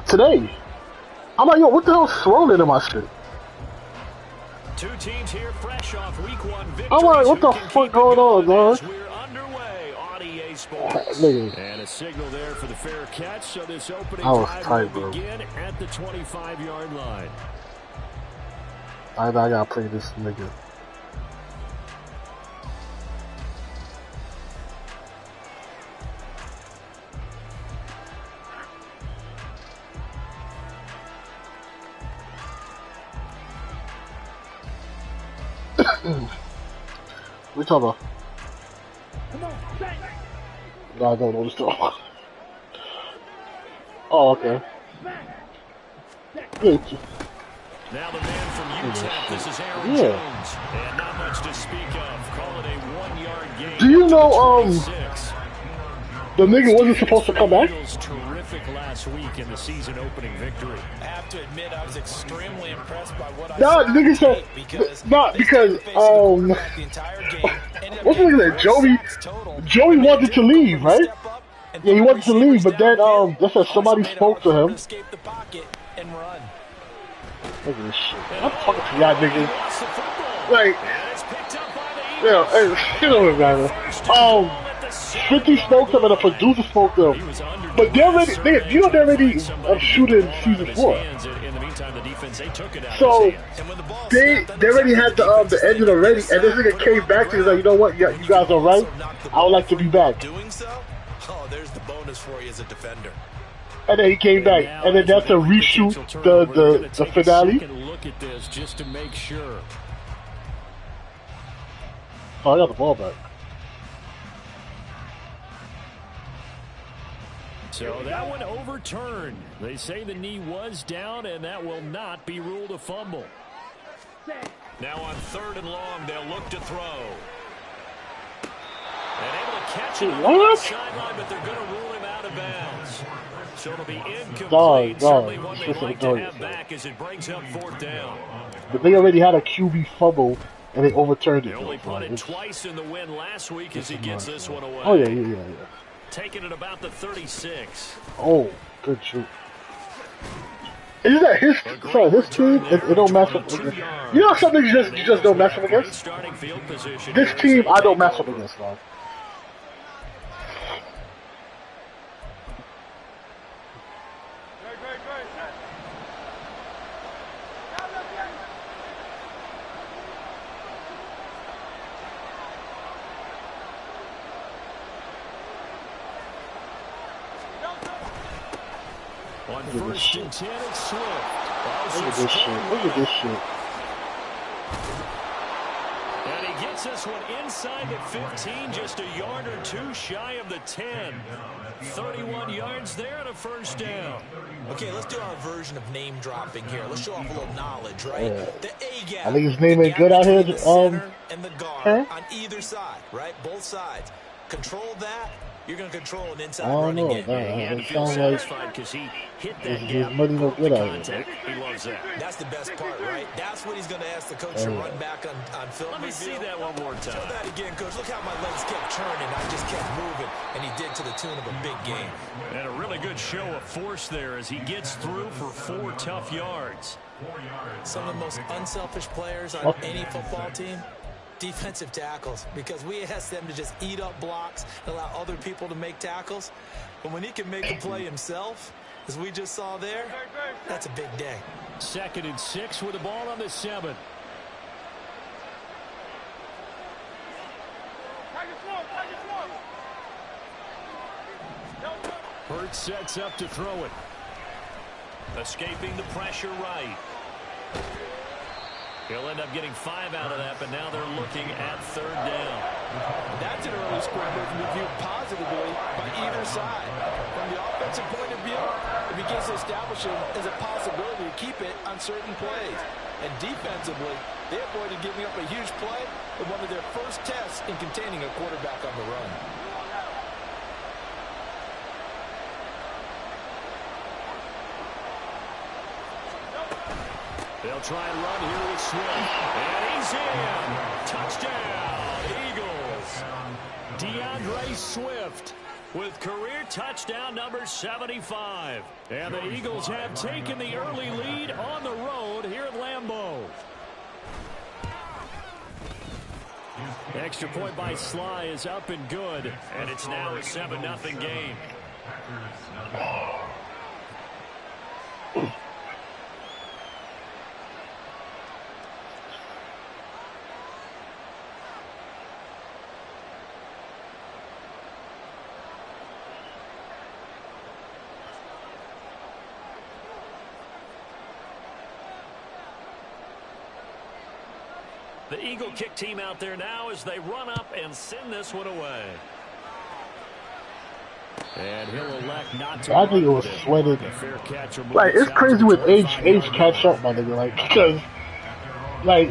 today. I'm like, yo, what the hell's swollen in my shit? Two teams here fresh off week 1 victories. I'm like, what the fuck going on, dog? We're underway on EA Sports. And a signal there for the fair catch, so this opening drive will begin at the 25-yard line. I gotta play this nigga. We talking about? No, I don't know what you're talking about. Oh, okay. Yeah. Now the man from UTEP, this is Aaron Jones. And not much to speak of. Call it a 1-yard gain. Do you know, the nigga wasn't supposed to come back? Terrific last week in the season opening victory. I have to admit, I was extremely impressed by what I saw. The nigga said, because what's the nigga that Joey wanted to leave, right? Yeah, he wanted to leave, but then just as somebody spoke to him. Look at this shit. I'm talking to y'all niggas. Like, yo, hey, you know what, man. 50 spoke to him and the producer spoke to him. But they're already, they're already shooting season 4. So they already had the engine already, and this nigga came back to you like, you know what, yeah, you guys are right. I would like to be back. Doing so, oh, there's the bonus for you as a defender. And then he came back, and then that's to reshoot the finale. Look at this just to make sure. Oh, I got the ball back. So that one overturned. They say the knee was down, and that will not be ruled a fumble. Now on 3rd and long, they'll look to throw. And able to catch it on the sideline, but they're going to rule him out of bounds. So it'll be incomplete. Certainly one they'd like to have back as it brings up 4th down. But they already had a QB fumble, and they overturned it. They only punted twice in the win last week as he gets this one away. Oh, yeah. Taking it about the 36. Oh, good shoot. Isn't that his team? It don't match up against. You know something you just don't match up against? This team I don't match up against, man. On 1st and 10, it's Swift. Look at this shit. Look at this shit. And he gets this one inside the 15, just a yard or two shy of the 10. 31 yards there and a 1st down. Okay, let's do our version of name dropping here. Let's show off a little knowledge, right? The A gap. I think his name ain't good out here. And the guard on either side, right? Both sides. Control that. You're going to control an inside running game. It sounds like because he hit that his money no good out here. He loves that. That's the best part, right? That's what he's going to ask the coach to run back on film. Let me see that one more time. Show that again, coach. Look how my legs kept turning. I just kept moving, and he did to the tune of a big game. And a really good show of force there as he gets through for 4 tough yards. Some of the most unselfish players on any football team. Defensive tackles, because we ask them to just eat up blocks and allow other people to make tackles. But when he can make a play himself, as we just saw there, that's a big day. 2nd and 6 with the ball on the 7. Hurts sets up to throw it. Escaping the pressure right. He'll end up getting 5 out of that, but now they're looking at 3rd down. That's an early scramble that can be viewed positively by either side. From the offensive point of view, it begins to establish it as a possibility to keep it on certain plays. And defensively, they avoided giving up a huge play in one of their first tests in containing a quarterback on the run. They'll try and run here with Swift. And he's in. Touchdown, Eagles. DeAndre Swift with career touchdown number 75. And the Eagles have taken the early lead on the road here at Lambeau. Extra point by Sly is up and good, and it's now a 7-0 game. The Eagle kick team out there now as they run up and send this one away. And he'll elect not to. I think it was sweated. Like, it's crazy with age catch up, my nigga. Like, because, like,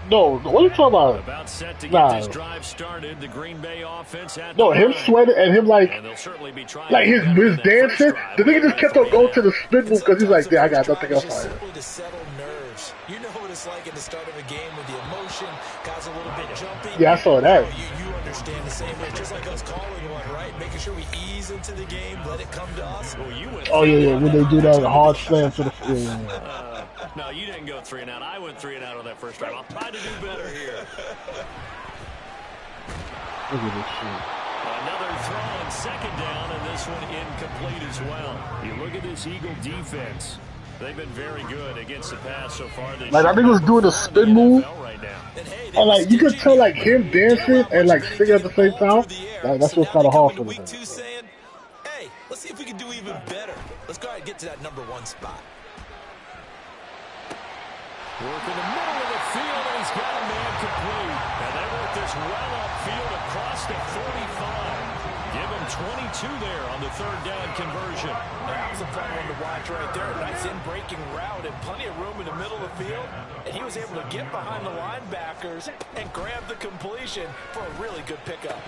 no, what are you talking about? About set to get this drive started. The Green Bay offense had no, him sweating and him like his dancing. The nigga just kept on going to the spin move because he's like, yeah, I got nothing else on it. To settle nerves. You know what it's like at the start of a game with the emotion, guys a little bit jumpy. Yeah, I saw that. You understand the same way, just like us calling one, right? Making sure we ease into the game, let it come to us. Oh yeah, when they do that hard slam to the no, you didn't go 3 and out. I went 3 and out on that first drive. I'll try to do better here. Look at this shit. Another throw on second down, and this one incomplete as well. You look at this Eagle defense. They've been very good against the pass so far. Like, I think he was doing a spin move. And, like, you could tell, like, him dancing and, like, singing at the same time. Like, that's what's kind of hard for him. Hey, let's see if we can do even better. Let's go ahead and get to that #1 spot. Work in the middle of the field, and he's got a man complete. And they work this well upfield across the 45. Give him 22 there on the 3rd down conversion. That was a fun one to watch right there. Nice in-breaking route and plenty of room in the middle of the field. And he was able to get behind the linebackers and grab the completion for a really good pickup.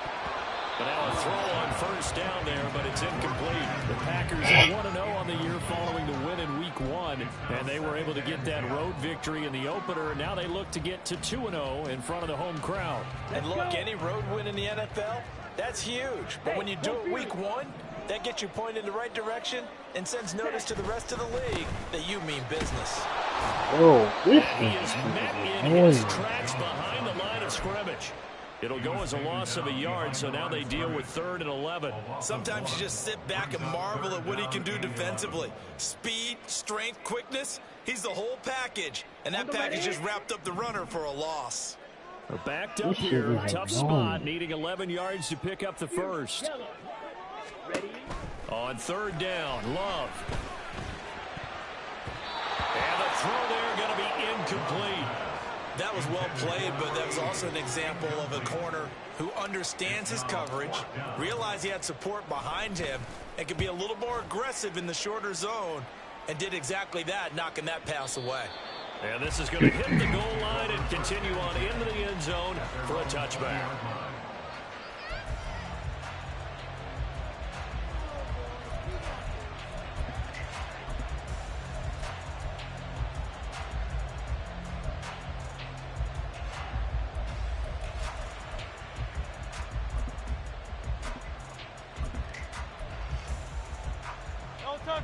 But now a throw on 1st down there, but it's incomplete. The Packers are 1-0 on the year following the win in Week 1, and they were able to get that road victory in the opener. Now they look to get to 2-0 in front of the home crowd. And look, any road win in the NFL, that's huge. But when you do it Week 1, that gets you pointed in the right direction and sends notice to the rest of the league that you mean business. Oh, this he is met in his tracks behind the line of scrimmage. It'll go as a loss of a yard, so now they deal with 3rd and 11. Sometimes you just sit back and marvel at what he can do defensively. Speed, strength, quickness, he's the whole package. And that package just wrapped up the runner for a loss. We're backed up here, tough spot, needing 11 yards to pick up the first. On 3rd down, Love. And the throw there going to be incomplete. That was well played, but that was also an example of a corner who understands his coverage, realized he had support behind him, and could be a little more aggressive in the shorter zone, and did exactly that, knocking that pass away. And this is going to hit the goal line and continue on into the end zone for a touchback.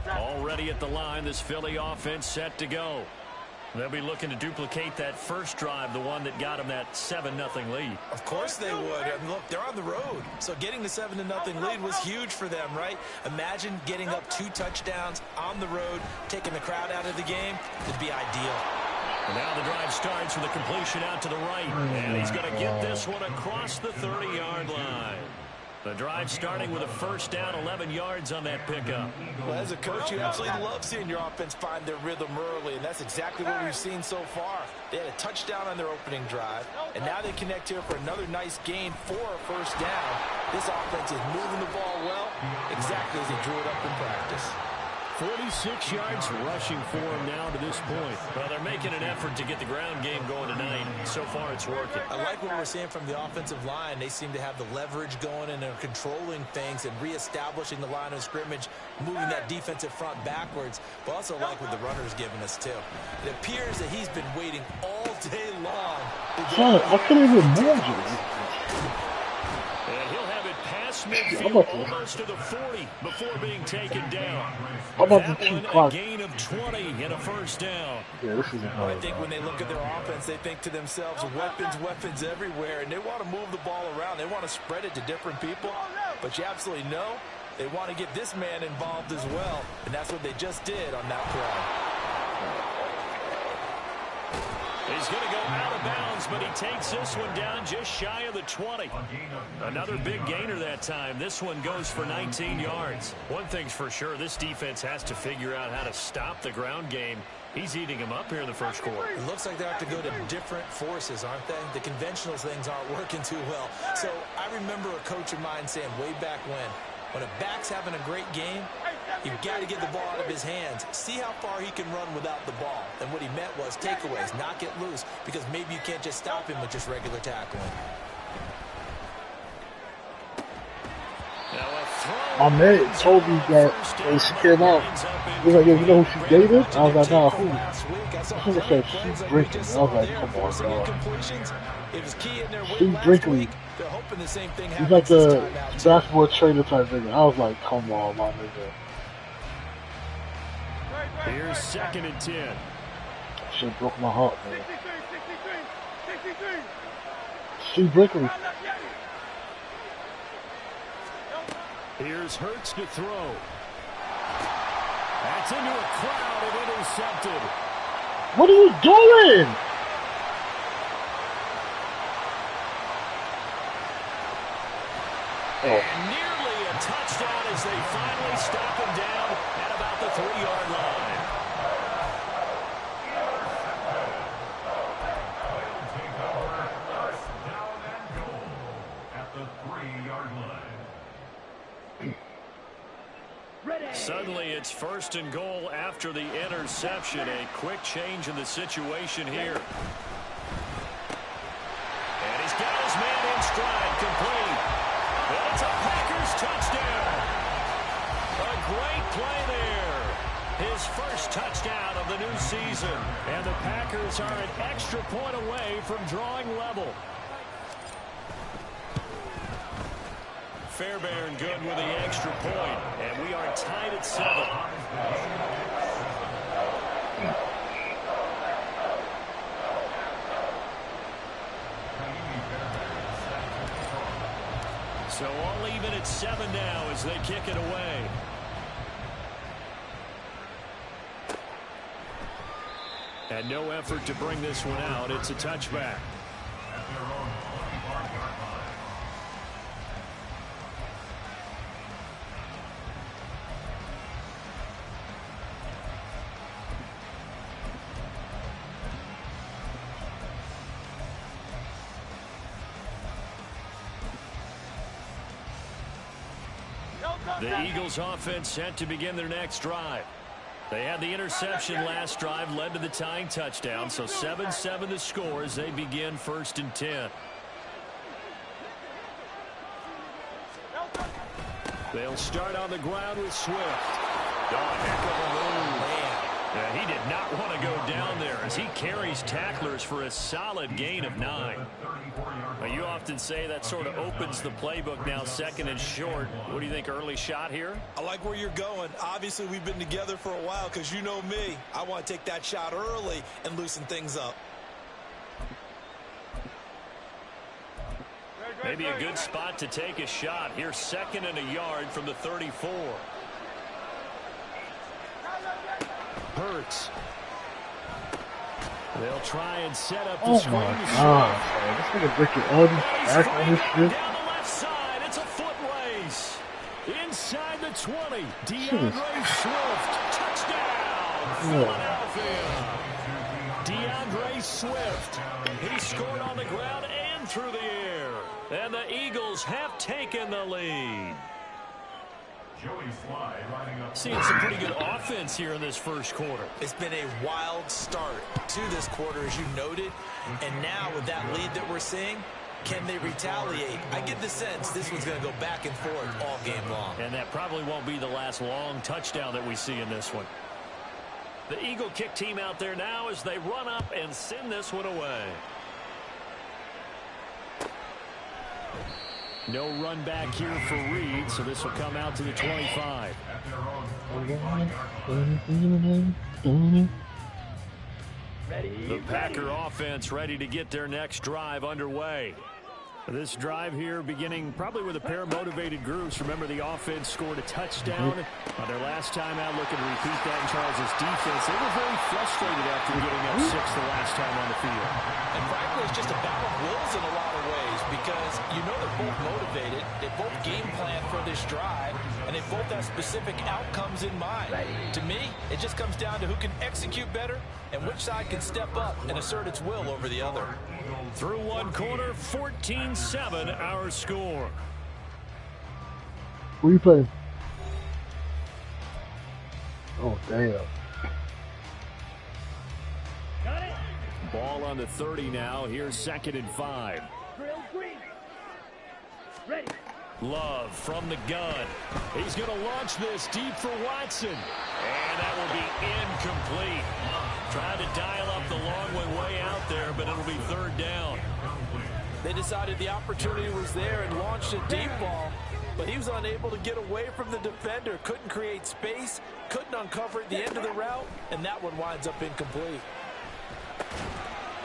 Already at the line, this Philly offense set to go. They'll be looking to duplicate that first drive, the one that got them that 7-0 lead. Of course they would. I mean, look, they're on the road. So getting the 7-0 lead was huge for them, right? Imagine getting up 2 touchdowns on the road, taking the crowd out of the game. It'd be ideal. And now the drive starts with a completion out to the right. And he's going to get this one across the 30-yard line. The drive starting with a first down, 11 yards on that pickup. Well, as a coach, you absolutely love seeing your offense find their rhythm early, and that's exactly what we've seen so far. They had a touchdown on their opening drive, and now they connect here for another nice gain for a first down. This offense is moving the ball well, exactly as they drew it up in practice. 46 yards rushing for him now to this point. Well, they're making an effort to get the ground game going tonight. So far, it's working. I like what we're seeing from the offensive line. They seem to have the leverage going, and they're controlling things and reestablishing the line of scrimmage, moving that defensive front backwards. But also like what the runner's giving us, too. It appears that he's been waiting all day long. I couldn't even imagine. And he'll have across midfield, almost to the 40 before being taken down. That one, a gain of 20 and a first down. Yeah, this is I think when they look at their offense, they think to themselves, weapons everywhere, and they want to move the ball around. They want to spread it to different people, but you absolutely know they want to get this man involved as well, and that's what they just did on that play. He's going to go out of bounds, but he takes this one down just shy of the 20. Another big gainer that time. This one goes for 19 yards. One thing's for sure, this defense has to figure out how to stop the ground game. He's eating them up here in the first quarter. It looks like they have to go to different forces, aren't they? The conventional things aren't working too well. So I remember a coach of mine saying way back when a back's having a great game, you've got to get the ball out of his hands. See how far he can run without the ball. And what he meant was takeaways, not get loose, because maybe you can't just stop him with just regular tackling. My man told me that when she came out, he was like, yo, you know who she dated? I was like, nah, who? She said, Steve Brinkley. I was like, come on, dog. Steve Brinkley. He's like the basketball trainer type nigga. I was like, come on, my nigga. Here's 2nd and 10. Shit broke my heart, man. Steve Brinkley. Here's Hurts to throw. That's into a crowd and intercepted. What are you doing? And nearly a touchdown as they finally stop him down at about the 3-yard line. Suddenly it's 1st and goal after the interception. A quick change in the situation here. And he's got his man in stride, complete. And it's a Packers touchdown. A great play there. His first touchdown of the new season. And the Packers are an extra point away from drawing level. Fairbairn good with the extra point, and we are tied at 7. So all even at 7 now as they kick it away. And no effort to bring this one out. It's a touchback. The Eagles offense set to begin their next drive. They had the interception last drive, led to the tying touchdown. So 7-7 the score as they begin 1st and 10. They'll start on the ground with Swift. Oh, heck of a move. And he did not want to go down there as he carries tacklers for a solid gain of 9. Now, you often say that sort of opens the playbook now, 2nd and short. What do you think, early shot here? I like where you're going. Obviously, we've been together for a while because you know me. I want to take that shot early and loosen things up. Maybe a good spot to take a shot. Here's 2nd and a yard from the 34. Hurts. They'll try and set up the screen. Oh my God, man. This nigga breaking all these back on his shit. Down the left side, it's a foot race. Inside the 20, DeAndre Swift. Touchdown, Philadelphia. DeAndre Swift. He scored on the ground and through the air. And the Eagles have taken the lead. Seeing some pretty good offense here in this first quarter. It's been a wild start to this quarter, as you noted. And now with that lead that we're seeing, can they retaliate? I get the sense this one's going to go back and forth all game long. And that probably won't be the last long touchdown that we see in this one. The Eagle kick team out there now as they run up and send this one away. No run back here for Reed, so this will come out to the 25. The Packer offense ready to get their next drive underway. This drive here beginning probably with a pair of motivated groups. Remember, the offense scored a touchdown on their last time out. Looking to repeat that in Charles' defense. They were very frustrated after getting up 6 the last time on the field. And frankly, it's just a battle of wills in a lot of ways because you know they're both motivated. They both game plan for this drive, and they both have specific outcomes in mind. To me, it just comes down to who can execute better and which side can step up and assert its will over the other. Through one quarter, 14-7 our score. Who you playing? Oh, damn. Ball on the 30 now. Here's 2nd and 5. Ready. Love from the gun. He's going to launch this deep for Watson. And that will be incomplete. Trying to dial up the long one way out there, but it'll be 3rd down. They decided the opportunity was there and launched a deep ball, but he was unable to get away from the defender. Couldn't create space, couldn't uncover at the end of the route, and that one winds up incomplete.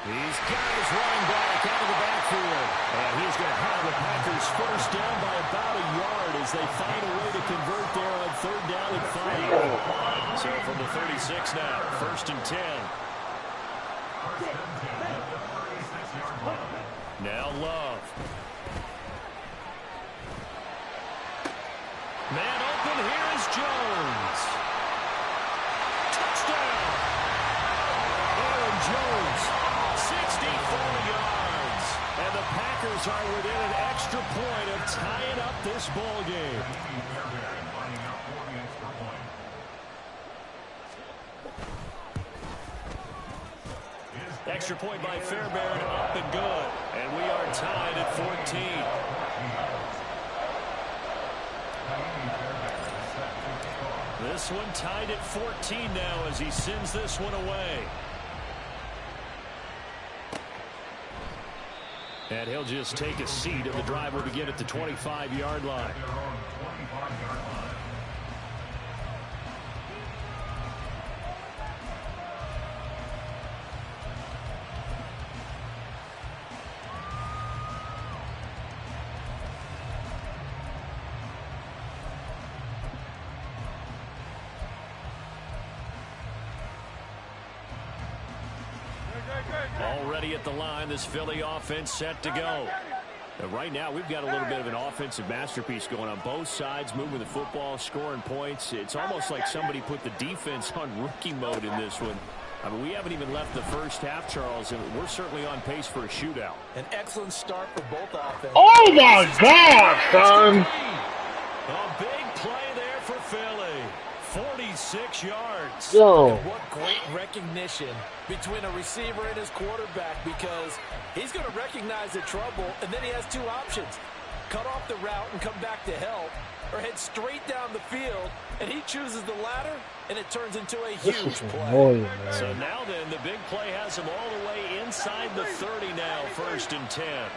He's got his running back out of the backfield. And he's going to have the Packers first down by about a yard as they find a way to convert there on 3rd down and 5. So from the 36 now, 1st and 10. Now Love. Man open, here is Jones. Touchdown! Aaron Jones, 64 yards. And the Packers are within an extra point of tying up this ball game. Extra point by Fairbairn, up and good. And we are tied at 14. This one tied at 14 now as he sends this one away. And he'll just take a seat, and the drive will begin at the 25-yard line. Already at the line, this Philly offense set to go. And right now, we've got a little bit of an offensive masterpiece going on both sides, moving the football, scoring points. It's almost like somebody put the defense on rookie mode in this one. I mean, we haven't even left the first half, Charles, and we're certainly on pace for a shootout. An excellent start for both offenses. Oh, my God, son! A big play there for Philly. 46 yards. Yo. And what great recognition between a receiver and his quarterback, because he's going to recognize the trouble, and then he has two options. Cut off the route and come back to help, or head straight down the field, and he chooses the latter, and it turns into a huge play. So now then, the big play has him all the way inside the 30 now, 1st and 10.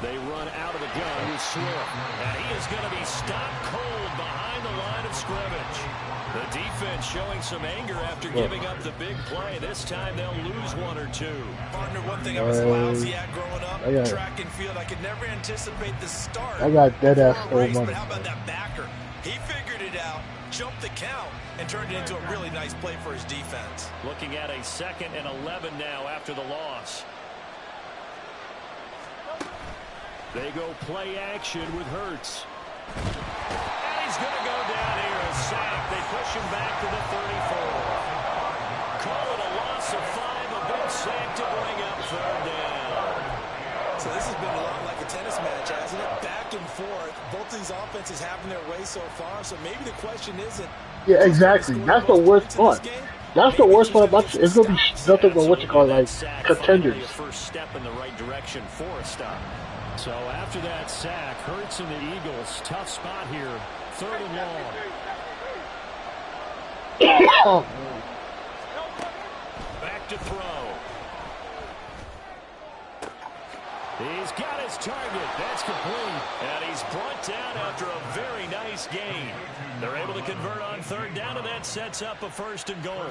They run out of the gun with Swift. And he is going to be stopped cold behind the line of scrimmage. The defense showing some anger after giving up the big play. This time they'll lose one or two. Partner, one thing I was lousy at growing up, track and field, I could never anticipate the start. I got dead ass race, but how about that backer? He figured it out, jumped the count, and turned it into a really nice play for his defense. Looking at a 2nd and 11 now after the loss. They go play action with Hurts. And he's going to go down here, a sack. They push him back to the 34. Call it a loss of 5, a big sack to bring up 3rd down. So this has been a lot like a tennis match, hasn't it? Back and forth. Both these offenses having their way so far, so maybe the question isn't... Yeah, exactly. That's the worst part. That's the worst part about it. It's going to be nothing but what you call, like, contenders. First step in the right direction for a stop. So after that sack, Hurts and the Eagles, tough spot here, 3rd and long. Back to throw. He's got his target. That's complete. And he's brought down after a very nice gain. They're able to convert on third down, and that sets up a 1st and goal.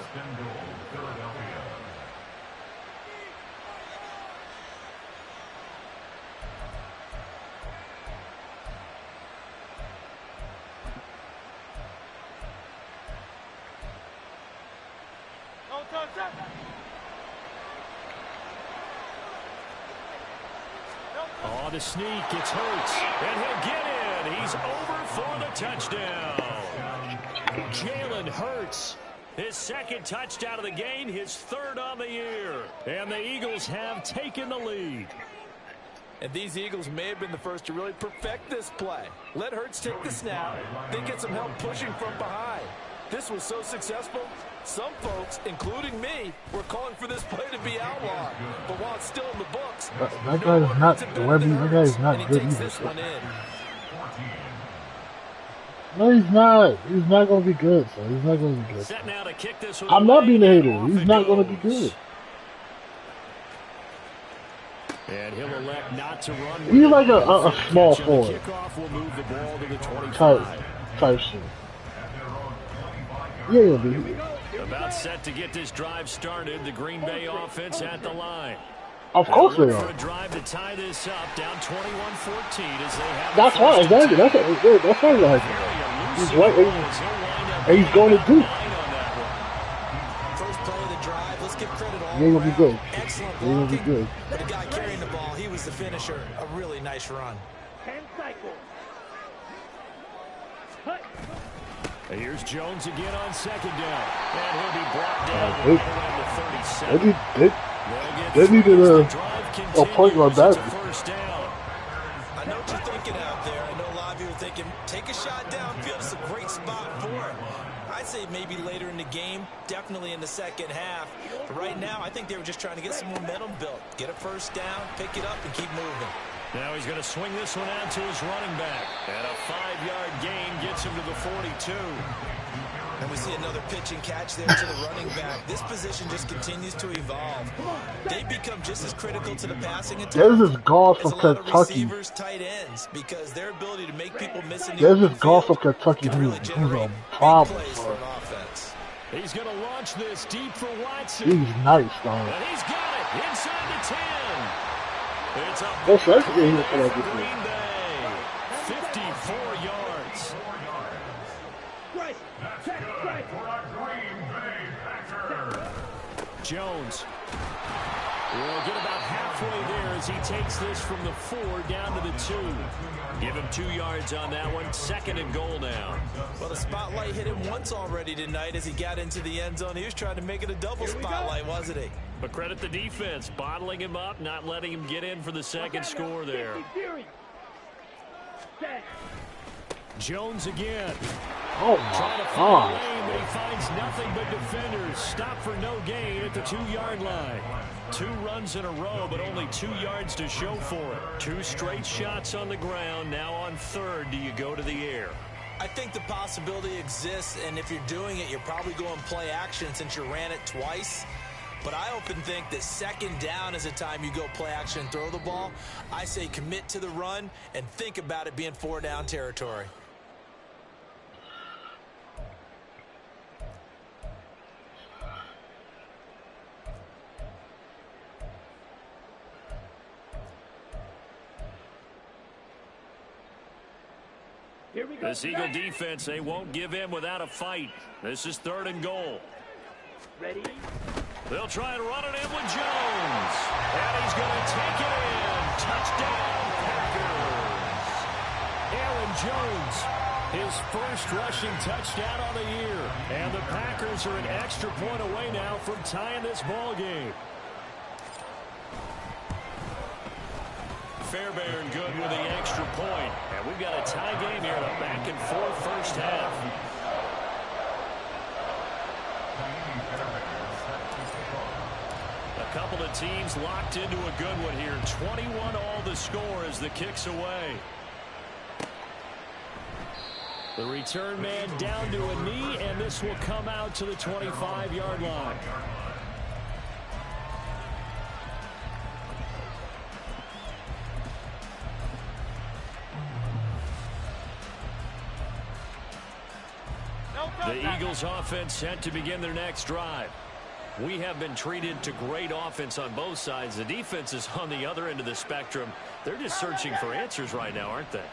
Oh, the sneak, it's Hurts, and he'll get in. He's over for the touchdown. Jalen Hurts, his 2nd touchdown of the game, his 3rd on the year. And the Eagles have taken the lead. And these Eagles may have been the first to really perfect this play. Let Hurts take the snap, then get some help pushing from behind. This was so successful, some folks, including me, were calling for this play to be outlawed. But while it's still in the books, that guy is not the Webby. That guy is not good either. No, he's not. He's not going to be good, so he's not going to be good. I'm not being a hater. He's not going to be good. And he'll elect not to run. He's like a small forward. Type shit. Yeah, baby. About set to get this drive started. The Green Bay offense at the line. Of course they are. For a drive to tie this up, down 21-14 as they have. That's why. Exactly. That's why he's like he's right. And he's going to do. First play of the drive. Let's give credit all. He ain't gonna be good. Excellent He ain't gonna be good. But the guy carrying the ball, he was the finisher. A really nice run. 10 cycles. Here's Jones again on 2nd down. And he'll be brought down around the 37. They needed a point like that. First down. I know what you're thinking out there. I know a lot of you are thinking, take a shot downfield. It's a great spot for it. I'd say maybe later in the game, definitely in the 2nd half. But right now, I think they were just trying to get some momentum built. Get a first down, pick it up, and keep moving. Now he's going to swing this one out to his running back. And a 5-yard gain gets him to the 42. And we see another pitch and catch there to the running back. This position just continues to evolve. They become just as critical to the passing attack. There's this golf from as a lot of Kentucky. receivers, tight ends, because their ability to make people miss in the There's open this golf field from Kentucky can really who's generate a big problem. plays for an offense. He's going to launch this deep for Watson. He's nice, though. And he's got it inside the 10. It's a That's nice to get him for that Green Bay. 54 yards. Jones will get about halfway there as he takes this from the 4 down to the 2. Give him 2 yards on that one. 2nd and goal now. Well, the spotlight hit him once already tonight as he got into the end zone. He was trying to make it a double spotlight, wasn't he? But credit the defense, bottling him up, not letting him get in for the 2nd score there. Jones again. Oh Trying to my find a God. lane, but he finds nothing but defenders. Stop for no gain at the 2-yard line. 2 runs in a row, but only 2 yards to show for it. 2 straight shots on the ground. Now on 3rd, do you go to the air? I think the possibility exists, and if you're doing it, you're probably going play action since you ran it twice. But I often think that 2nd down is a time you go play action and throw the ball. I say commit to the run and think about it being 4-down territory. This Eagle defense, they won't give in without a fight. This is 3rd and goal. Ready? They'll try and run it in with Jones. And he's going to take it in. Touchdown, Packers. Aaron Jones, his first rushing touchdown on the year. And the Packers are an extra point away now from tying this ball game. Fairbairn good with the extra point. And we've got a tie game here in a back-and-forth first half. A couple of teams locked into a good one here. 21 all the score as the kick's away. The return man down to a knee, and this will come out to the 25-yard line. The Eagles offense set to begin their next drive. We have been treated to great offense on both sides. The defense is on the other end of the spectrum. They're just searching for answers right now, aren't they?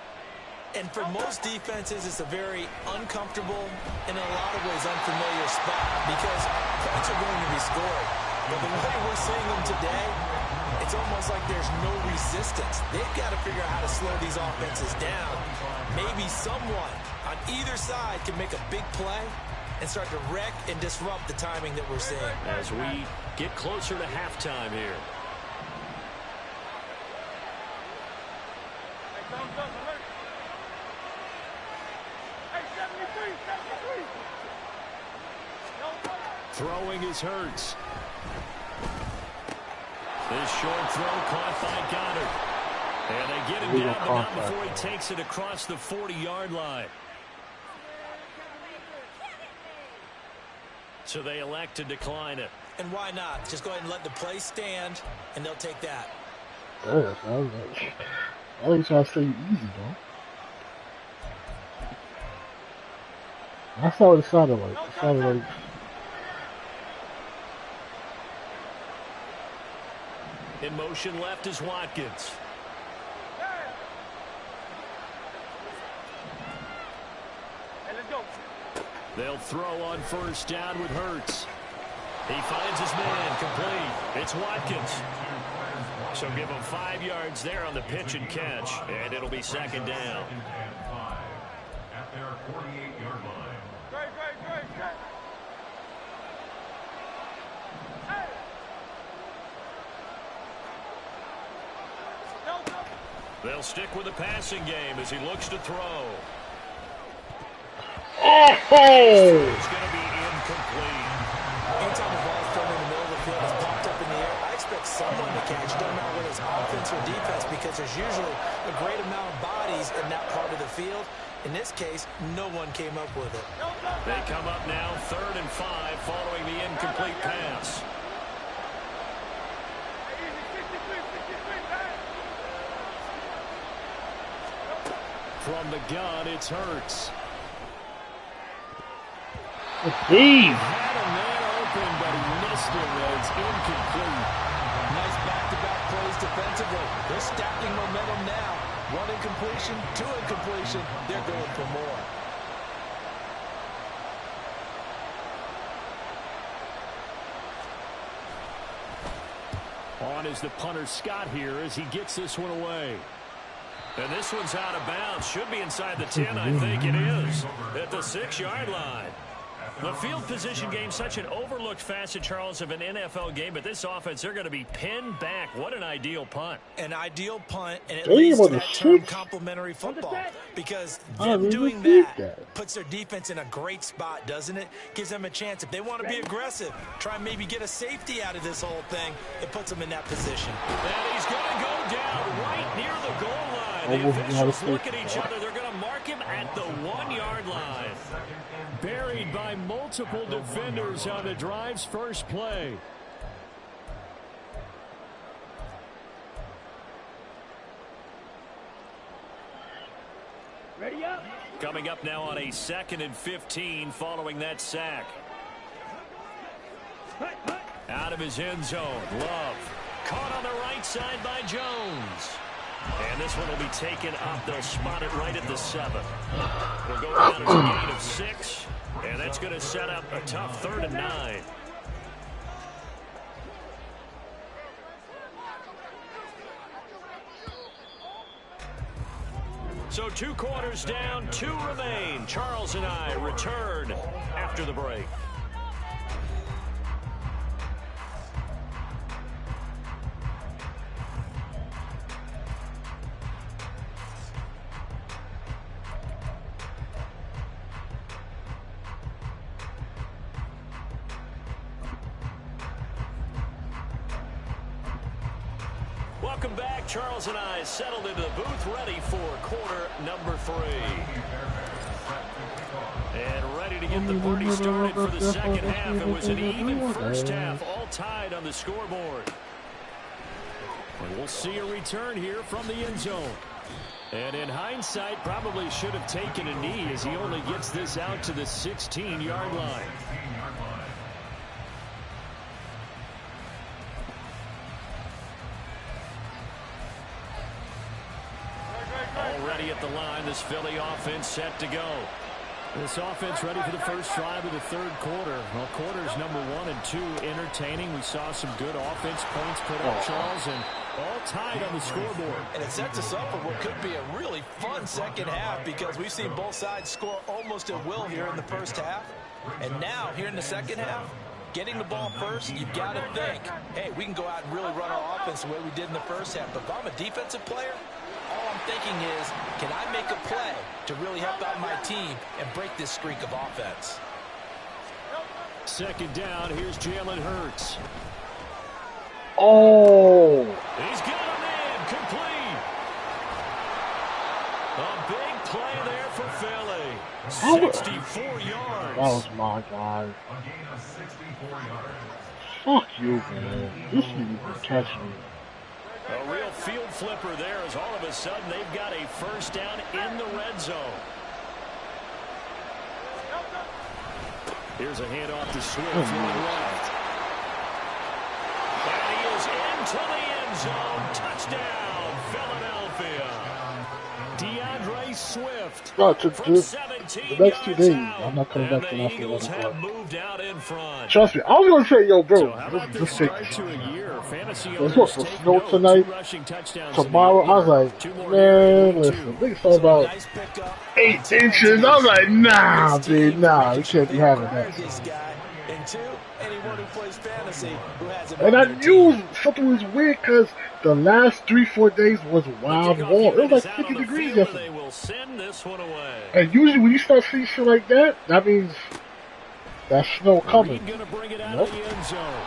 And for most defenses, it's a very uncomfortable and in a lot of ways unfamiliar spot because points are going to be scored. But the way we're seeing them today, it's almost like there's no resistance. They've got to figure out how to slow these offenses down. Maybe someone on either side can make a big play and start to wreck and disrupt the timing that we're seeing. As we get closer to halftime here. Throwing is Hurts. This short throw caught by Goddard. And they get him down, but not before he takes it across the 40-yard line. So they elect to decline it. And why not? Just go ahead and let the play stand, and they'll take that. I think trying to stay easy, though. That's not what it sounded like. It sounded like... In motion left is Watkins. They'll throw on first down with Hurts. He finds his man complete. It's Watkins. So give him 5 yards there on the pitch and catch, and it'll be second down. At their 48-yard line. They'll stick with the passing game as he looks to throw. Oh! It's going to be incomplete. Anytime the ball's thrown in the middle of the field, it's popped up in the air, I expect someone to catch it, no matter whether it's offense or defense, because there's usually a great amount of bodies in that part of the field. In this case, no one came up with it. They come up now 3rd and 5 following the incomplete pass. From the gun, it's Hurts. Steve! Had a man open, but he missed him. It's incomplete. Nice back-to-back plays defensively. They're stacking momentum now. 1 incompletion, 2 incompletion. They're going for more. On is the punter Scott here as he gets this one away. And this one's out of bounds. Should be inside the 10, I think it is. At the 6-yard line. The field position game, such an overlooked facet, Charles, of an NFL game. But this offense, they're going to be pinned back. What an ideal punt. An ideal punt, and it leads to that term complementary football. Because them doing that puts their defense in a great spot, doesn't it? Gives them a chance. If they want to be aggressive, try and maybe get a safety out of this whole thing, it puts them in that position. And he's going to go down right near the goal line. The officials look at each other. They're going to mark him at the 1-yard line. Buried by multiple defenders on the drive's first play. Ready up. Coming up now on a 2nd and 15 following that sack. Out of his end zone, Love. Caught on the right side by Jones. And this one will be taken up. They'll spot it right at the 7. It'll go down as a gain of 6. And that's going to set up a tough 3rd and 9. So 2 quarters down, 2 remain. Charles and I return after the break. Welcome back. Charles and I settled into the booth, ready for quarter number 3. And ready to get the party started for the second half. It was an even first half, all tied on the scoreboard. And we'll see a return here from the end zone. And in hindsight, probably should have taken a knee as he only gets this out to the 16-yard line. Already at the line, this Philly offense set to go. This offense ready for the first drive of the third quarter. Well, quarters number 1 and 2 entertaining. We saw some good offense points put up, Charles, and all tied on the scoreboard. And it sets us up for what could be a really fun second half because we've seen both sides score almost at will here in the first half. And now, here in the second half, getting the ball first, you've got to think, hey, we can go out and really run our offense the way we did in the first half. But if I'm a defensive player, all I'm thinking is, can I make a play to really help out my team and break this streak of offense? Second down, here's Jalen Hurts. Oh! He's got him in, complete. A big play there for Philly. 64 yards. That was my guy. A gain of 64 yards. Fuck you, man. This nigga can catch me. A real field flipper there as all of a sudden they've got a first down in the red zone. Here's a handoff to Swift from the left. And he is into the end zone. Touchdown, Philadelphia. DeAndre Swift. No, the next 2 days, out. I'm not coming back to And that. the Eagles have moved out in front. Trust me, I was gonna say, yo, bro, So how about this this thing. start to a year? Fantasy It's owners supposed to take snow note. tonight. 2 rushing touchdowns Tomorrow, in the I was year. like, 2 more man, here in listen, week niggas talking about Nice pickup. 8 inches. I was like, nah, dude, nah, you can't be having that. This guy, and 2, anyone who plays fantasy who has him And on I their knew team. something was weird because the last 3-4 days was wild warm. It was like 50 degrees yesterday. They will send this one away. And usually when you start seeing shit like that, that means that snow coming. Reed gonna bring it out Nope. of the end zone.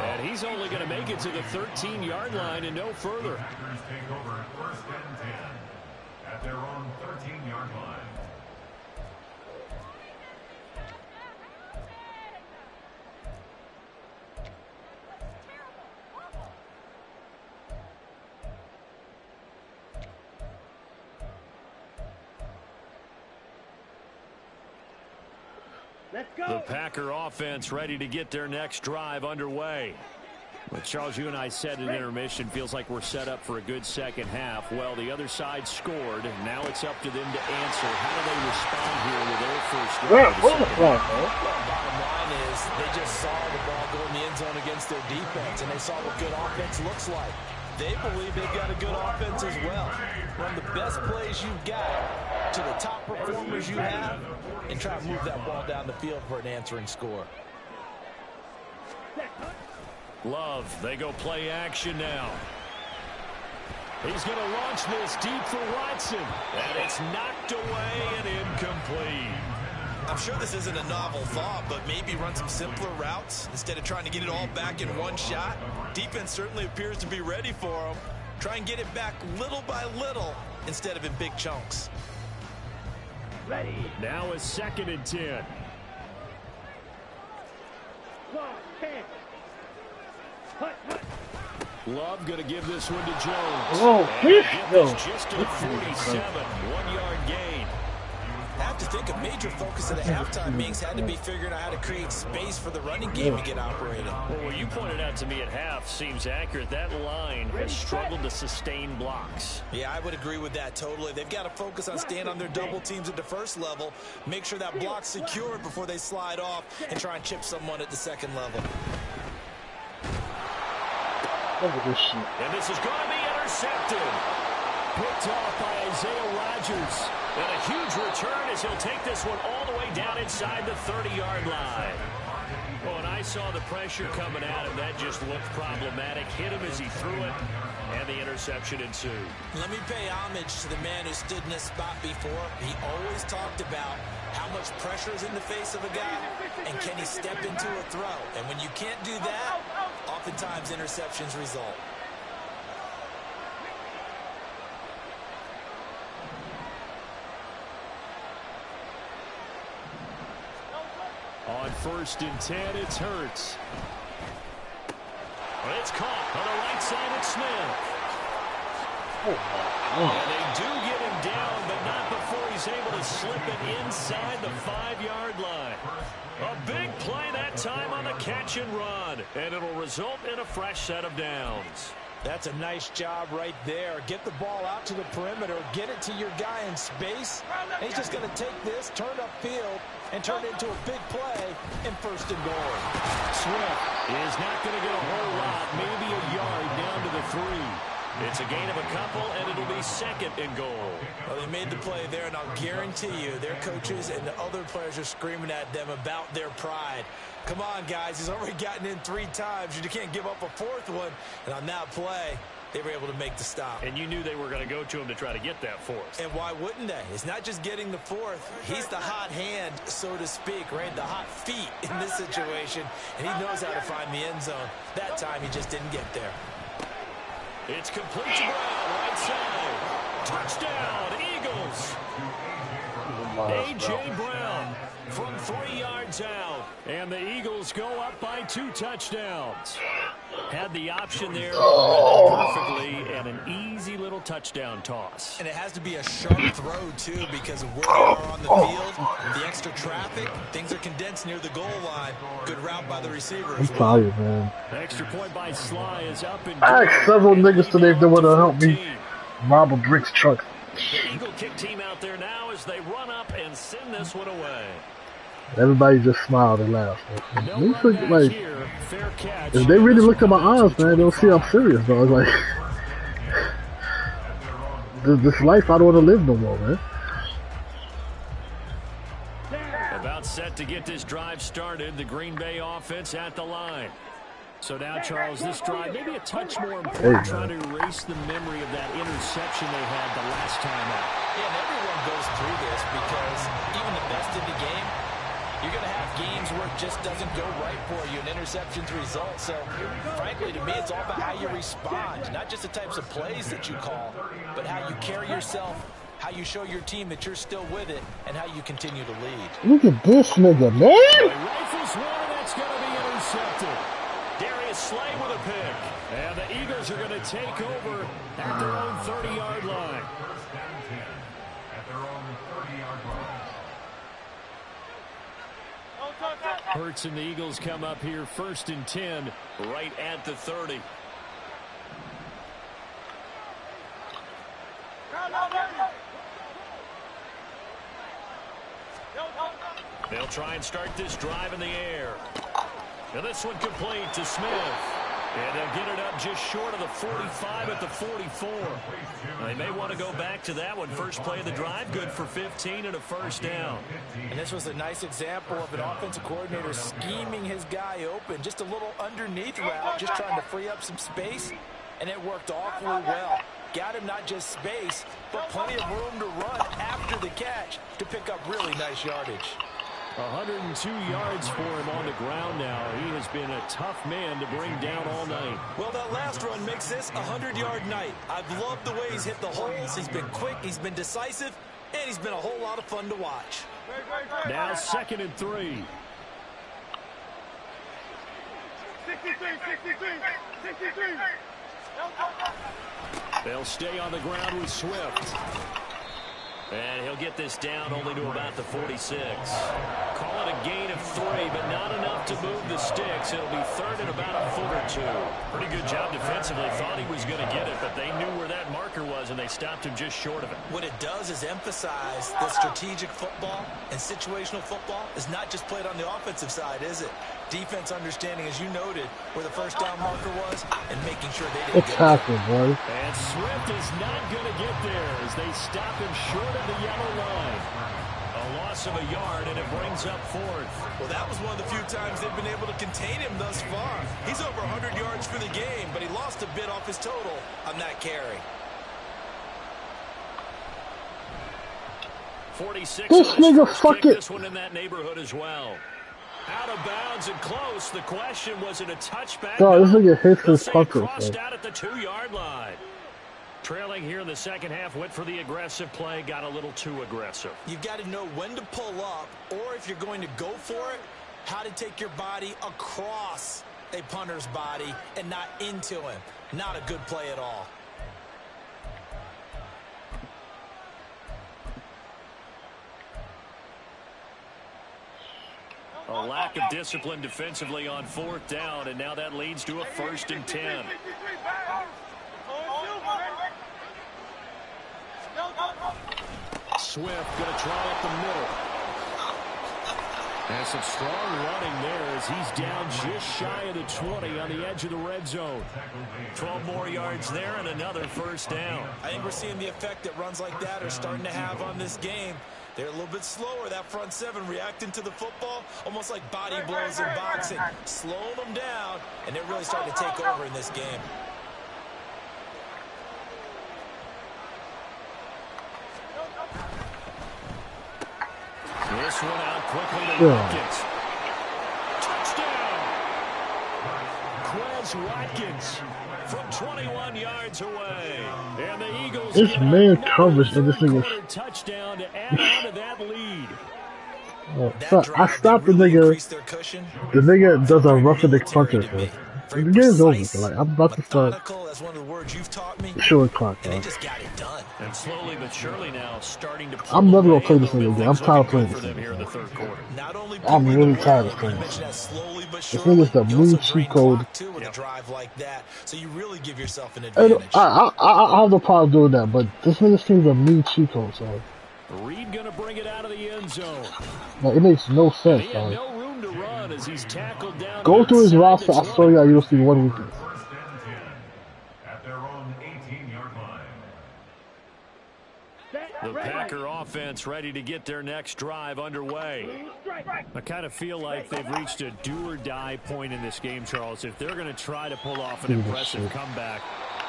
And he's only going to make it to the 13-yard line and no further. Packers take over at 1st and 10 at their own 13-yard line. Let's go. The Packer offense ready to get their next drive underway. But Charles, you and I said in intermission, feels like we're set up for a good second half. Well, the other side scored. Now it's up to them to answer. How do they respond here with their first drive? What the fuck, man? Well, bottom line is they just saw the ball go in the end zone against their defense, and they saw what good offense looks like. They believe they've got a good offense as well. Run the best plays you've got to the top performers you have, and try to move that ball down the field for an answering score. Love, they go play action now. He's going to launch this deep for Watson. And it's knocked away and incomplete. I'm sure this isn't a novel thought, but maybe run some simpler routes instead of trying to get it all back in one shot. Defense certainly appears to be ready for him. Try and get it back little by little instead of in big chunks. Ready. Now a 2nd and 10. 1, 10. Hut, hut. Love going to give this one to Jones. Oh, And bitch, get no. this just to the 47, 1-yard gain. I have to think a major focus of the halftime meetings had to be figuring out how to create space for the running game to get operating. Well, what you pointed out to me at half seems accurate. That line has struggled to sustain blocks. Yeah, I would agree with that totally. They've got to focus on staying on their double teams at the first level, make sure that block's secured before they slide off, and try and chip someone at the second level. Look at this shit. And this is going to be intercepted. Picked off by Isaiah Rodgers. And a huge return as he'll take this one all the way down inside the 30-yard line. Oh, and I saw the pressure coming at him. That just looked problematic. Hit him as he threw it, and the interception ensued. Let me pay homage to the man who stood in this spot before. He always talked about how much pressure is in the face of a guy, and can he step into a throw. And when you can't do that, oftentimes interceptions result. On 1st and 10, it's Hurts. It's caught on the right side of Smith. Oh, my And they do get him down, but not before he's able to slip it inside the 5-yard line. A big play that time on the catch and run, and it'll result in a fresh set of downs. That's a nice job right there. Get the ball out to the perimeter, get it to your guy in space, and he's just going to take this, turn upfield, and turn it into a big play in 1st and goal. Swift is not going to get a whole lot, maybe a yard down to the 3. It's a gain of a couple, and it'll be 2nd and goal. Well, they made the play there, and I'll guarantee you their coaches and the other players are screaming at them about their pride. Come on, guys. He's already gotten in 3 times. You can't give up a 4th one. And on that play, they were able to make the stop. And you knew they were going to go to him to try to get that 4th. And why wouldn't they? It's not just getting the 4th. He's the hot hand, so to speak, right? The hot feet in this situation. And he knows how to find the end zone. That time, he just didn't get there. It's complete to Brown, right side. Touchdown, Eagles. A.J. Brown from 3 yards out. And the Eagles go up by 2 touchdowns. Had the option there perfectly, and an easy little touchdown toss. And it has to be a sharp throw, too, because of where they are on the field, the extra traffic, things are condensed near the goal line. Good route by the receiver. I'm tired, man. Extra point by Sly is up and I asked several niggas today if they want to help me rob a Brick's truck. The Eagle kick team out there now as they run up and send this one away. Everybody just smiled and laughed. No Like, here. Fair catch. if they really look at my eyes, man, they'll see I'm serious, though. It's like, this life I don't want to live no more, man. About set to get this drive started. The Green Bay offense at the line. So now, Charles, this drive maybe a touch more important, trying to erase the memory of that interception they had the last time out. Yeah, and everyone goes through this because even the best in the game, you're going to have games where it just doesn't go right for you, and interceptions result. So, frankly, to me, it's all about how you respond, not just the types of plays that you call, but how you carry yourself, how you show your team that you're still with it, and how you continue to lead. Look at this nigga, man! Rifles one, and that's going to be intercepted. Darius Slay with a pick. And the Eagles are going to take over at their own 30-yard line. First and 10 at their own 30-yard line. Hurts and the Eagles come up here 1st and 10 right at the 30. They'll try and start this drive in the air. And this one complete to Smith. And they'll get it up just short of the 45 at the 44. They may want to go back to that one. First play of the drive, good for 15 and a 1st down. And this was a nice example of an offensive coordinator scheming his guy open. Just a little underneath route, just trying to free up some space. And it worked awfully well. Got him not just space, but plenty of room to run after the catch to pick up really nice yardage. 102 yards for him on the ground now. He has been a tough man to bring down all night. Well, that last run makes this a 100-yard night. I've loved the way he's hit the holes. He's been quick, he's been decisive, and he's been a whole lot of fun to watch. Now 2nd and 3. 63. They'll stay on the ground with Swift. And he'll get this down only to about the 46. Call it a gain of 3, but not enough to move the sticks. It'll be 3rd and about a foot or 2. Pretty good job defensively. Thought he was going to get it, but they knew where that marker was, and they stopped him just short of it. What it does is emphasize that strategic football and situational football is not just played on the offensive side, is it? Defense understanding, as you noted, where the 1st down marker was and making sure they didn't get it. Boy. And Swift is not going to get there as they stop him short of the yellow line. A loss of a yard, and it brings up 4th. Well, that was one of the few times they've been able to contain him thus far. He's over 100 yards for the game, but he lost a bit off his total on that carry. 46. This nigga fuck it. This one in that neighborhood as well. Out of bounds and close. The question, was it a touchback? Oh, this nigga hits his fucker. Crossed out at the 2-yard line. Trailing here in the second half, went for the aggressive play, got a little too aggressive. You've got to know when to pull up, or if you're going to go for it, how to take your body across a punter's body and not into him. Not a good play at all. A lack of discipline defensively on 4th down, and now that leads to a 1st and 10. Swift going to try up the middle. And some strong running there as he's down just shy of the 20 on the edge of the red zone. 12 more yards there and another 1st down. I think we're seeing the effect that runs like that are starting to have on this game. They're a little bit slower, that front seven, reacting to the football, almost like body blows in boxing. Slowing them down, and they're really starting to take over in this game. This one out quickly to Watkins. Touchdown! Quez Watkins from 21 yards away. And the Eagles this man coverage and this nigga. Touchdown to add on to that lead. So I stopped the nigga. The nigga does a roughing the punter. The game's over. So like, I'm about to start short clock. And they just got it done. And slowly but surely now starting to. I'm never gonna play this thing again. I'm tired of playing this thing. Here in the 3rd quarter. I'm really tired of playing this. This thing is the mean cheat code. So you really give yourself an And advantage. I have no problem doing that, but this nigga seems a mean cheat code. So Reed gonna bring it out of the end zone. like, it makes no sense. He had no room to run as he's tackled down. Go through his roster. I swear you you'll see one weakness. At their own 18-yard line. The Packer offense ready to get their next drive underway. I kind of feel like they've reached a do-or-die point in this game, Charles. If they're going to try to pull off an impressive comeback,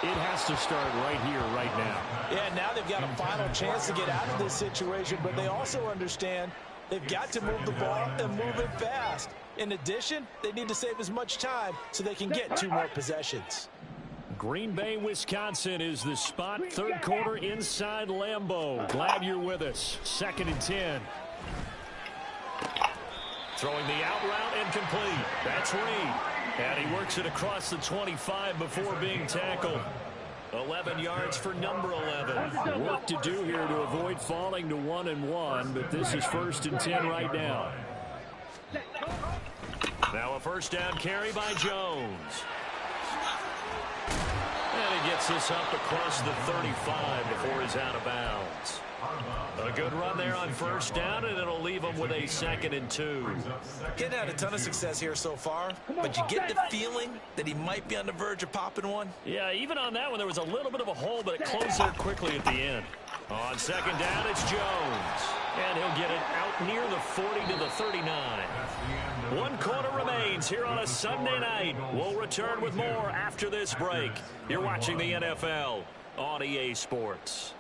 it has to start right here, right now. Yeah, now they've got a final chance to get out of this situation, but they also understand they've got to move the ball and move it fast. In addition, they need to save as much time so they can get 2 more possessions. Green Bay, Wisconsin is the spot. 3rd quarter inside Lambeau. Glad you're with us. 2nd and 10. Throwing the out route incomplete. That's Reed. And he works it across the 25 before being tackled. 11 yards for number 11. Work to do here to avoid falling to 1-1, but this is 1st and 10 right now. Now a 1st down carry by Jones. And he gets this up across the 35 before he's out of bounds. A good run there on 1st down, and it'll leave him with a 2nd and 2. Getting had a ton of success here so far, but you get the feeling that he might be on the verge of popping one. Yeah, even on that one, there was a little bit of a hole, but it closed there quickly at the end. On 2nd down, it's Jones. And he'll get it out near the 40 to the 39. 1 quarter remains here on a Sunday night. We'll return with more after this break. You're watching the NFL on EA Sports.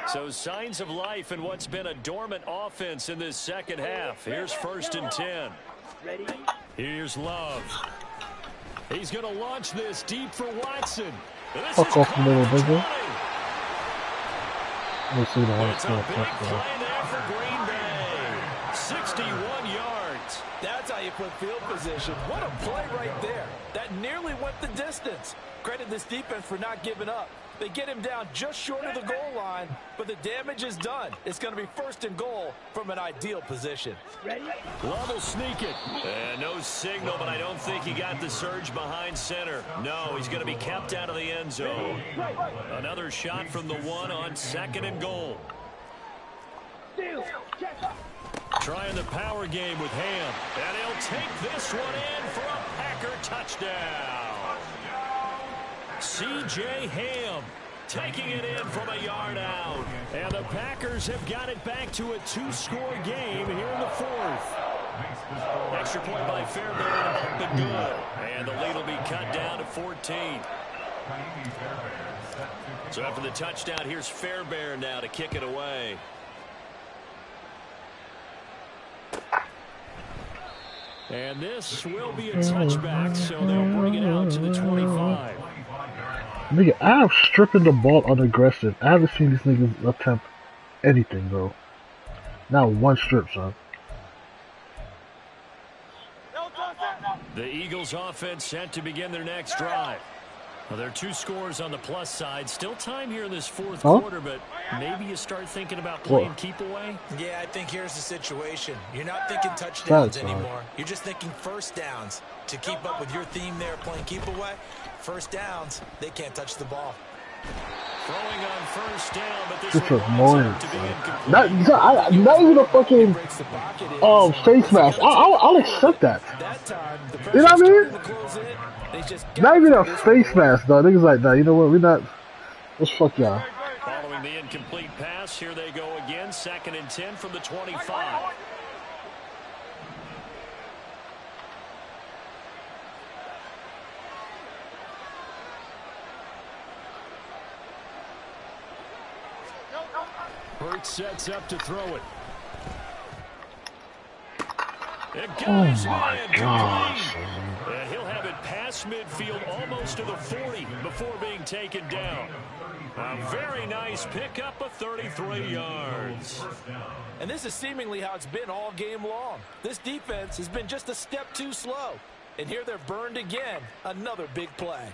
So signs of life in what's been a dormant offense in this 2nd half. Here's 1st and 10. Here's Love. He's going to launch this deep for Watson. Fuck off a little bigger. We'll see the one It's a big play there for Green Bay. 61 yards. That's how you put field position. What a play right there. That nearly went the distance. Credit this defense for not giving up. They get him down just short of the goal line, but the damage is done. It's going to be 1st and goal from an ideal position. Love will sneak it. No signal, but I don't think he got the surge behind center. No, he's going to be kept out of the end zone. Another shot from the 1 on 2nd and goal. Trying the power game with Ham. And he'll take this one in for a Packer touchdown. C.J. Ham taking it in from a yard out. And the Packers have got it back to a 2-score game here in the 4th. Extra point by Fairbairn up and good. And the lead will be cut down to 14. So after the touchdown, here's Fairbairn now to kick it away. And this will be a touchback, so they'll bring it out to the 25. Nigga, I am stripping the ball unaggressive. I haven't seen these niggas attempt anything, bro. Not one strip, son. The Eagles offense set to begin their next drive. Well, there are 2 scores on the plus side. Still time here in this 4th quarter, but maybe you start thinking about playing keep away. Yeah, I think here's the situation. You're not thinking touchdowns anymore. You're just thinking first downs. To keep up with your theme there, playing keep away, first downs, they can't touch the ball. Throwing on first down, but this is annoying. Not even a fucking face mask. I'll accept that. You know what I mean? Not even a face mask, though. Niggas like, nah, you know what? We're not. Let's fuck y'all. Following the incomplete pass, here they go again. 2nd and 10 from the 25. Hurts sets up to throw it. Oh my gosh. And he'll have it past midfield almost to the 40 before being taken down. A very nice pickup of 33 yards. And this is seemingly how it's been all game long. This defense has been just a step too slow. And here they're burned again. Another big play.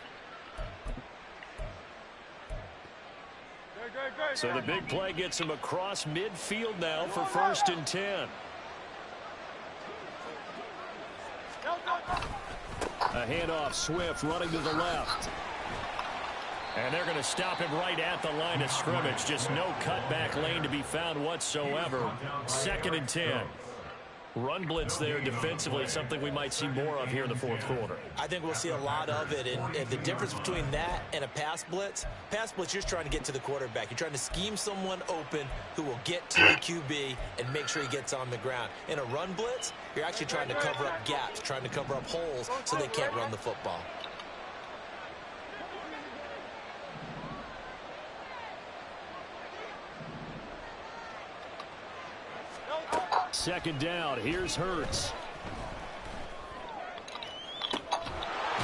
So the big play gets him across midfield now for 1st and 10. A handoff, Swift running to the left. And they're going to stop him right at the line of scrimmage. Just no cutback lane to be found whatsoever. 2nd and 10. Run blitz there defensively, something we might see more of here in the 4th quarter. I think we'll see a lot of it. And the difference between that and a pass blitz, you're just trying to get to the quarterback. You're trying to scheme someone open who will get to the QB and make sure he gets on the ground. In a run blitz, you're actually trying to cover up gaps, trying to cover up holes so they can't run the football. Second down. Here's Hurts.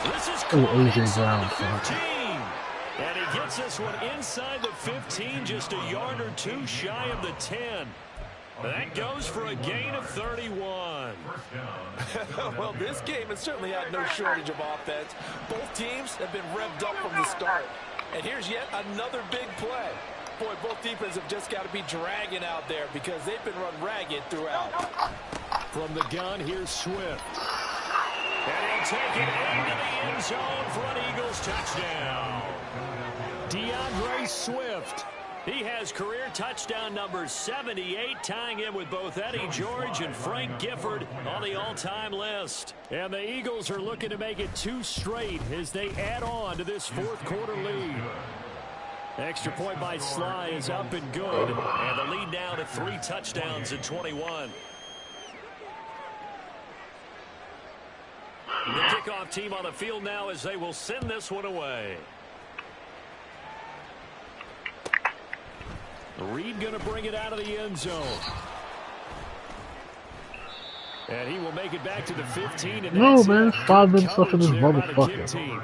This is AJ Brown. 15. And he gets this one inside the 15, just a yard or 2 shy of the 10. That goes for a gain of 31. Well, this game has certainly had no shortage of offense. Both teams have been revved up from the start. And here's yet another big play. Boy, both defenses have just got to be dragging out there because they've been run ragged throughout. From the gun, here's Swift. And he'll take it into the end zone for an Eagles touchdown. DeAndre Swift. He has career touchdown number 78, tying him with both Eddie George and Frank Gifford on the all-time list. And the Eagles are looking to make it 2 straight as they add on to this 4th quarter lead. Extra point by Sly is up and good. And the lead now to 3 touchdowns at 21. The kickoff team on the field now as they will send this one away. Reed going to bring it out of the end zone. And he will make it back to the 15. And no, man. 5 minutes left in this motherfucker.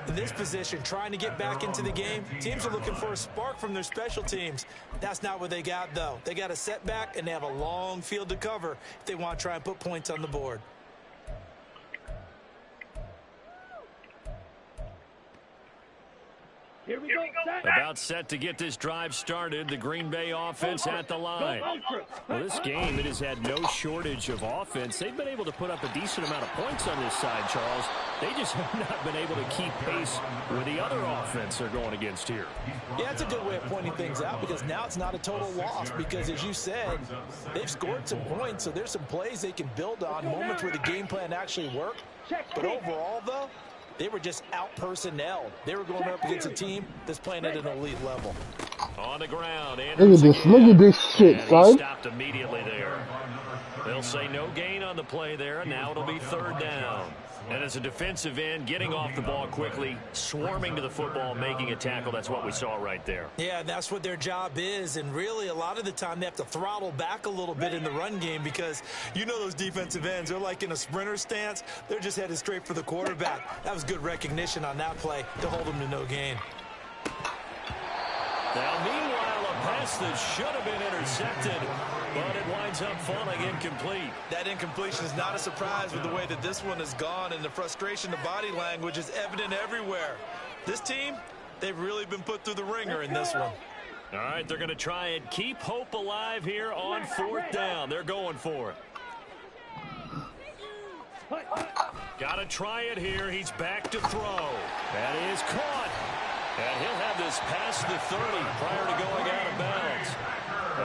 In this position, trying to get back into the game, teams are looking for a spark from their special teams. That's not what they got, though. They got a setback, and they have a long field to cover if they want to try and put points on the board. Here we go. About set to get this drive started. The Green Bay offense at the line. Well, this game, it has had no shortage of offense. They've been able to put up a decent amount of points on this side, Charles. They just have not been able to keep pace with the other offense they're going against here. Yeah, that's a good way of pointing things out because now it's not a total loss because, as you said, they've scored some points, so there's some plays they can build on, moments where the game plan actually worked. But overall, though, they were just out-personnelled. They were going up against a team that's playing at an elite level. On the ground. Look at this shit, son. He stopped immediately there. They'll say no gain on the play there, and now it'll be 3rd down. And as a defensive end, getting off the ball quickly, swarming to the football, making a tackle, that's what we saw right there. Yeah, that's what their job is. And really, a lot of the time, they have to throttle back a little bit in the run game because you know those defensive ends, they're like in a sprinter stance. They're just headed straight for the quarterback. That was good recognition on that play to hold them to no gain. Now, meanwhile, a pass that should have been intercepted, but it winds up falling incomplete. That incompletion is not a surprise with the way that this one has gone, and the frustration, the body language is evident everywhere. This team, they've really been put through the ringer in this one. All right, they're going to try and keep hope alive here on 4th down. They're going for it. Got to try it here. He's back to throw. That is caught. And he'll have this past the 30 prior to going out of bounds.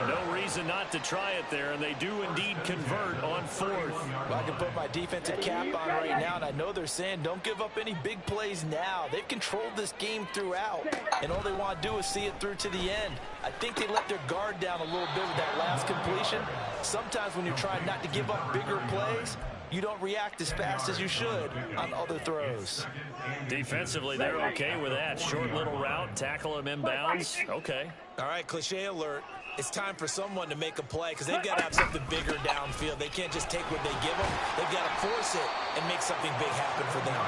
No reason not to try it there, and they do indeed convert on 4th. Well, I can put my defensive cap on right now, and I know they're saying don't give up any big plays now. They've controlled this game throughout, and all they want to do is see it through to the end. I think they let their guard down a little bit with that last completion. Sometimes when you're trying not to give up bigger plays, you don't react as fast as you should on other throws. Defensively, they're okay with that. Short little route, tackle him inbounds. Okay. All right, cliche alert. It's time for someone to make a play because they've got to have something bigger downfield. They can't just take what they give them. They've got to force it and make something big happen for them.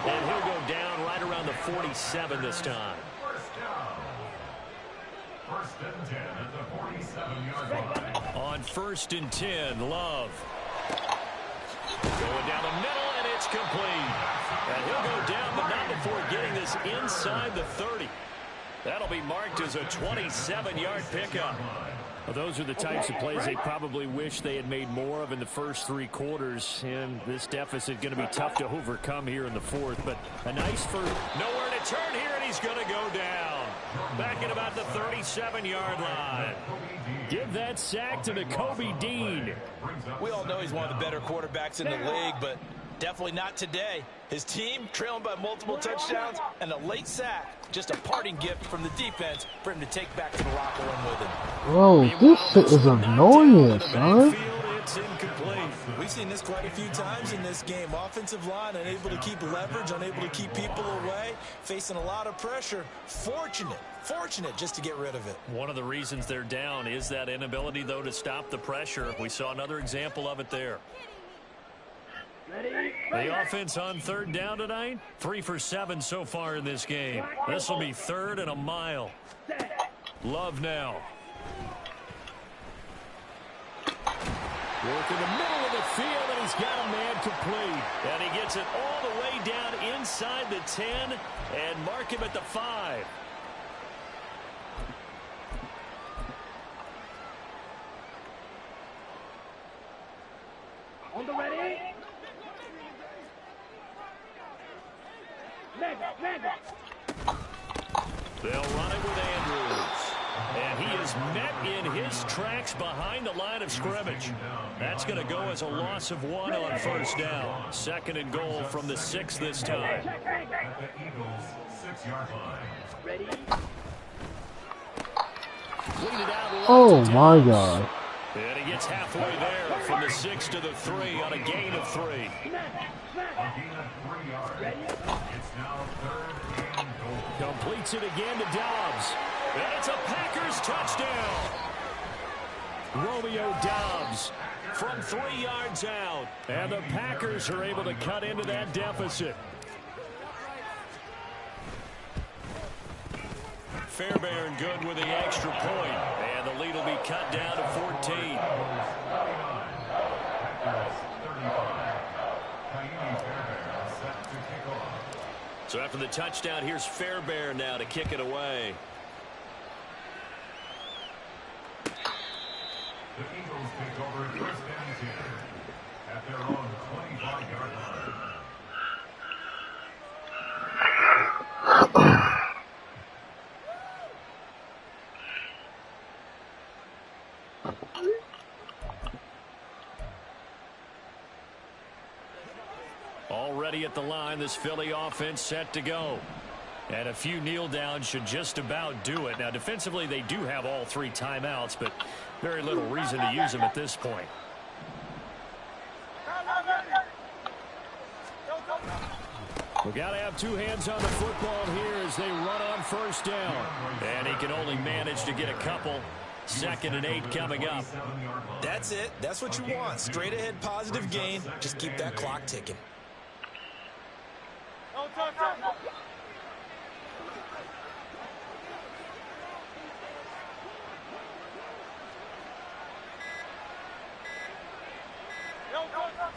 And he'll go down right around the 47 this time. First and 10 at the 47-yard line. On 1st and 10, Love. Going down the middle, and it's complete. And he'll go down, but not before getting this inside the 30. That'll be marked as a 27-yard pickup. Well, those are the types of plays they probably wish they had made more of in the first 3 quarters. And this deficit going to be tough to overcome here in the 4th. But a nice first. Nowhere to turn here, and he's going to go down. Back at about the 37-yard line. Give that sack to Kobe Dean. We all know he's one of the better quarterbacks in the league, but definitely not today. His team trailing by multiple touchdowns and a late sack. Just a parting gift from the defense for him to take back to the locker room with him. Bro, this shit is annoying, son. It's incomplete. We've seen this quite a few times in this game. Offensive line unable to keep leverage, unable to keep people away, facing a lot of pressure. Fortunate just to get rid of it. One of the reasons they're down is that inability, though, to stop the pressure. We saw another example of it there. The offense on 3rd down tonight, 3 for 7 so far in this game. This will be 3rd and a mile. Love now. Work in the middle of the field, and he's got a man complete. And he gets it all the way down inside the 10 and mark him at the 5. On the ready. Mega. They'll run it with Andrews. And he is met in his tracks behind the line of scrimmage. That's going to go as a loss of 1 on 1st down. 2nd and goal from the 6 this time. At the Eagles' 6-yard line. Ready. Oh my God. And he gets halfway there from the 6 to the 3 on a gain of 3. A gain of 3 yards. It's now 3rd and goal. Completes it again to Dobbs. And it's a Packers touchdown. Romeo Dobbs from 3 yards out. And the Packers are able to cut into that deficit. Fairbairn good with the extra point. And the lead will be cut down to 14. So after the touchdown, here's Fairbairn now to kick it away. The Eagles take over at 1st and 10 at their own 25-yard line. Already at the line, this Philly offense set to go. And a few kneel downs should just about do it. Now, defensively, they do have all 3 timeouts, but very little reason to use them at this point. We've got to have 2 hands on the football here as they run on 1st down. And he can only manage to get a couple. 2nd and 8 coming up. That's it. That's what you want. Straight ahead positive gain. Just keep that clock ticking.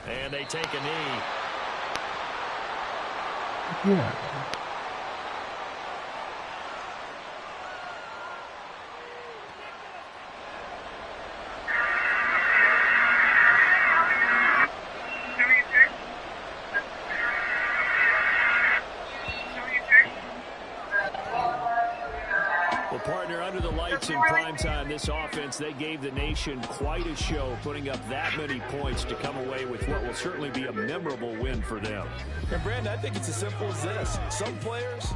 And they take a knee. Yeah. partner, under the lights in primetime, this offense, they gave the nation quite a show, putting up that many points to come away with what will certainly be a memorable win for them. And Brandon, I think it's as simple as this. Some players